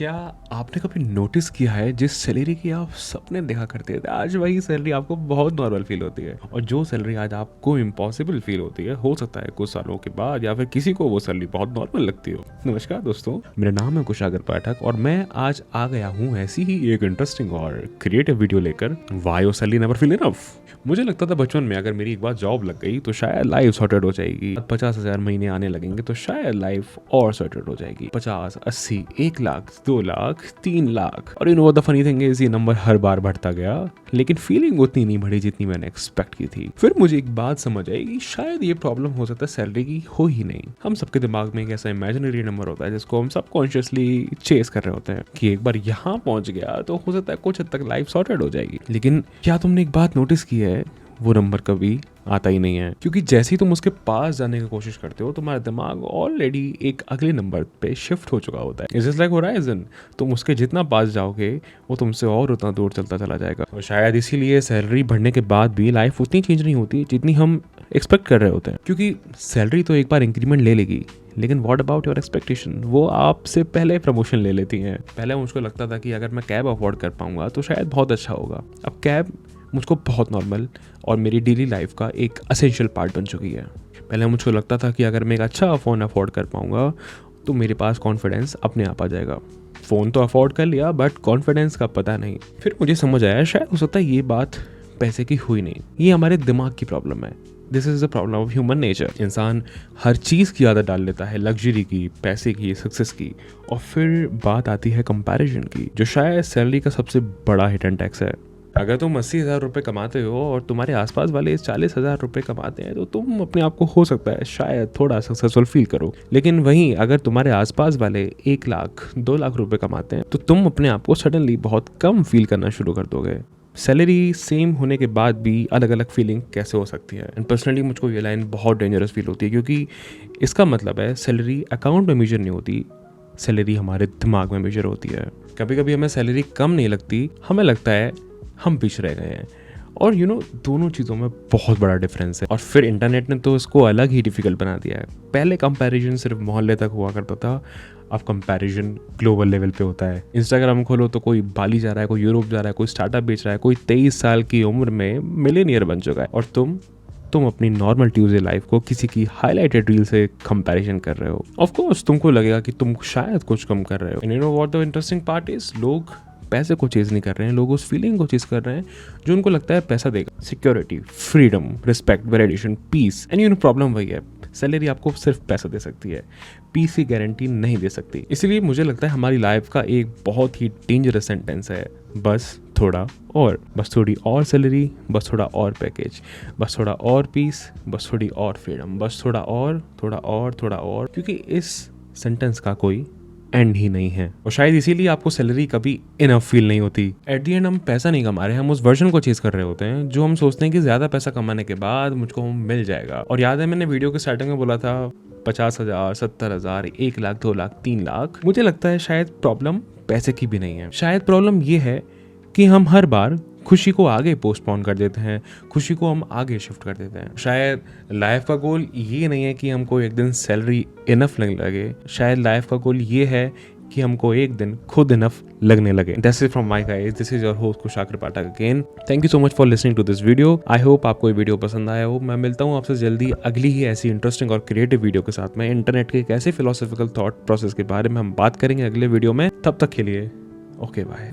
क्या आपने कभी नोटिस किया है जिस सैलरी की आप सपने देखा करते थे आज वही सैलरी आपको बहुत नॉर्मल फील होती है, और जो सैलरी आज आपको इम्पॉसिबल फील होती है हो सकता है कुछ सालों के बाद या फिर किसी को वो सैलरी बहुत नॉर्मल लगती हो। नमस्कार दोस्तों, मेरा नाम है कुशागर पाठक और मैं आज आ गया हूँ ऐसी ही एक इंटरेस्टिंग और क्रिएटिव वीडियो लेकर। Why your salary never feel enough. मुझे लगता था बचपन में अगर मेरी एक बार जॉब लग गई तो शायद लाइफ सॉर्टेड हो जाएगी, 50,000 महीने आने लगेंगे तो शायद लाइफ और सॉर्टेड हो जाएगी। 50, 80, 1 लाख, 2 लाख, 3 लाख, और you know what the funny thing is, ये नंबर हर बार बढ़ता गया लेकिन फीलिंग उतनी नहीं बढ़ी जितनी मैंने एक्सपेक्ट की थी। फिर मुझे एक बात समझ आई कि शायद ये प्रॉब्लम हो सकता है सैलरी की हो ही नहीं। हम सबके दिमाग में एक ऐसा इमेजिनरी नंबर होता है जिसको हम सबकॉन्शियसली चेस कर रहे होते हैं कि एक बार यहाँ पहुंच गया तो हो सकता है कुछ हद तक लाइफ सॉर्टेड हो जाएगी। लेकिन क्या तुमने एक बात नोटिस की है, वो नंबर कभी आता ही नहीं है, क्योंकि जैसे ही तुम उसके पास जाने की कोशिश करते हो तुम्हारा दिमाग ऑलरेडी एक अगले नंबर पे शिफ्ट हो चुका होता है। इट्स जस्ट लाइक होराइजन, तुम उसके जितना पास जाओगे वो तुमसे और उतना दूर चलता चला जाएगा। और शायद इसीलिए सैलरी बढ़ने के बाद भी लाइफ उतनी चेंज नहीं होती जितनी हम एक्सपेक्ट कर रहे होते हैं, क्योंकि सैलरी तो एक बार इंक्रीमेंट ले लेगी लेकिन व्हाट अबाउट योर एक्सपेक्टेशन, वो आपसे पहले प्रमोशन ले लेती हैं। पहले मुझको लगता था कि अगर मैं कैब अफोर्ड कर पाऊंगा तो शायद बहुत अच्छा होगा। अब कैब मुझको बहुत नॉर्मल और मेरी डेली लाइफ का एक असेंशियल पार्ट बन चुकी है। पहले मुझको लगता था कि अगर मैं एक अच्छा फ़ोन अफोर्ड कर पाऊंगा तो मेरे पास कॉन्फिडेंस अपने आप आ जाएगा। फ़ोन तो अफोर्ड कर लिया बट कॉन्फिडेंस का पता नहीं। फिर मुझे समझ आया शायद हो सकता है ये बात पैसे की हुई नहीं, ये हमारे दिमाग की प्रॉब्लम है। This is the problem of human nature. इंसान हर चीज़ की आदत डाल लेता है, लग्जरी की, पैसे की, सक्सेस की, और फिर बात आती है कंपैरिजन की, जो शायद सैलरी का सबसे बड़ा हिडन टैक्स है। अगर तुम 80,000 रुपये कमाते हो और तुम्हारे आसपास वाले 40,000 रुपये कमाते हैं तो तुम अपने आप को हो सकता है शायद थोड़ा सक्सेसफुल फील करो। लेकिन वहीं अगर तुम्हारे आसपास वाले 1 लाख, 2 लाख रुपये कमाते हैं तो तुम अपने आप को सडनली बहुत कम फील करना शुरू कर दोगे। सैलरी सेम होने के बाद भी अलग अलग फीलिंग कैसे हो सकती है। एंड पर्सनली मुझको ये लाइन बहुत डेंजरस फील होती है, क्योंकि इसका मतलब है सैलरी अकाउंट में मेजर नहीं होती, सैलरी हमारे दिमाग में मेजर होती है। कभी कभी हमें सैलरी कम नहीं लगती, हमें लगता है हम पीछे रह गए हैं। और यू नो दोनों चीज़ों में बहुत बड़ा डिफरेंस है। और फिर इंटरनेट ने तो इसको अलग ही डिफिकल्ट बना दिया है। पहले कंपैरिजन सिर्फ मोहल्ले तक हुआ करता था, अब कंपैरिजन ग्लोबल लेवल पे होता है। इंस्टाग्राम खोलो तो कोई बाली जा रहा है, कोई यूरोप जा रहा है, कोई स्टार्टअप बेच रहा है, कोई 23 साल की उम्र में मिलियनियर बन चुका है, और तुम अपनी नॉर्मल ट्यूसडे लाइफ को किसी की हाईलाइटेड रील से कंपैरिजन कर रहे हो। ऑफ कोर्स तुमको लगेगा कि तुम शायद कुछ कम कर रहे हो। And you know what the interesting part is, लोग पैसे को चेज नहीं कर रहे हैं, लोग उस फीलिंग को चेज कर रहे हैं जो उनको लगता है पैसा देगा। Security, freedom, respect, validation, peace. And you know problem वही है, सैलरी आपको सिर्फ पैसा दे सकती है, पीस की गारंटी नहीं दे सकती। इसलिए मुझे लगता है हमारी लाइफ का एक बहुत ही डेंजरस सेंटेंस है, बस थोड़ा और, बस थोड़ी और सैलरी, बस थोड़ा और पैकेज, बस थोड़ा और पीस, बस थोड़ी और फ्रीडम, बस थोड़ा और, थोड़ा और, थोड़ा और, क्योंकि इस सेंटेंस का कोई एंड ही नहीं है। और शायद इसीलिए आपको सैलरी कभी इनफ फील नहीं होती। एट दी एंड हम पैसा नहीं कमा रहे, हम उस वर्जन को चेज कर रहे होते हैं जो हम सोचते हैं कि ज्यादा पैसा कमाने के बाद मुझको मिल जाएगा। और याद है मैंने वीडियो के स्टार्टिंग में बोला था 50,000, 70,000, 1 लाख, 2 लाख, 3 लाख। मुझे लगता है शायद प्रॉब्लम पैसे की भी नहीं है, शायद प्रॉब्लम ये है कि हम हर बार खुशी को आगे पोस्टपोन कर देते हैं, खुशी को हम आगे शिफ्ट कर देते हैं। शायद लाइफ का गोल ये नहीं है कि हमको एक दिन सैलरी इनफ लगने लगे, शायद लाइफ का गोल ये है कि हमको एक दिन खुद इनफ लगने लगे। That's it from my guys, this is your host Kushagra Pathak again. Thank you so much for listening to this video. I hope आपको ये वीडियो पसंद आया हो। मैं मिलता हूँ आपसे जल्दी अगली ही ऐसी इंटरेस्टिंग और क्रिएटिव वीडियो के साथ में। इंटरनेट के एक ऐसे फिलोसॉफिकल थॉट प्रोसेस के बारे में हम बात करेंगे अगले वीडियो में। तब तक के लिए ओके बाय।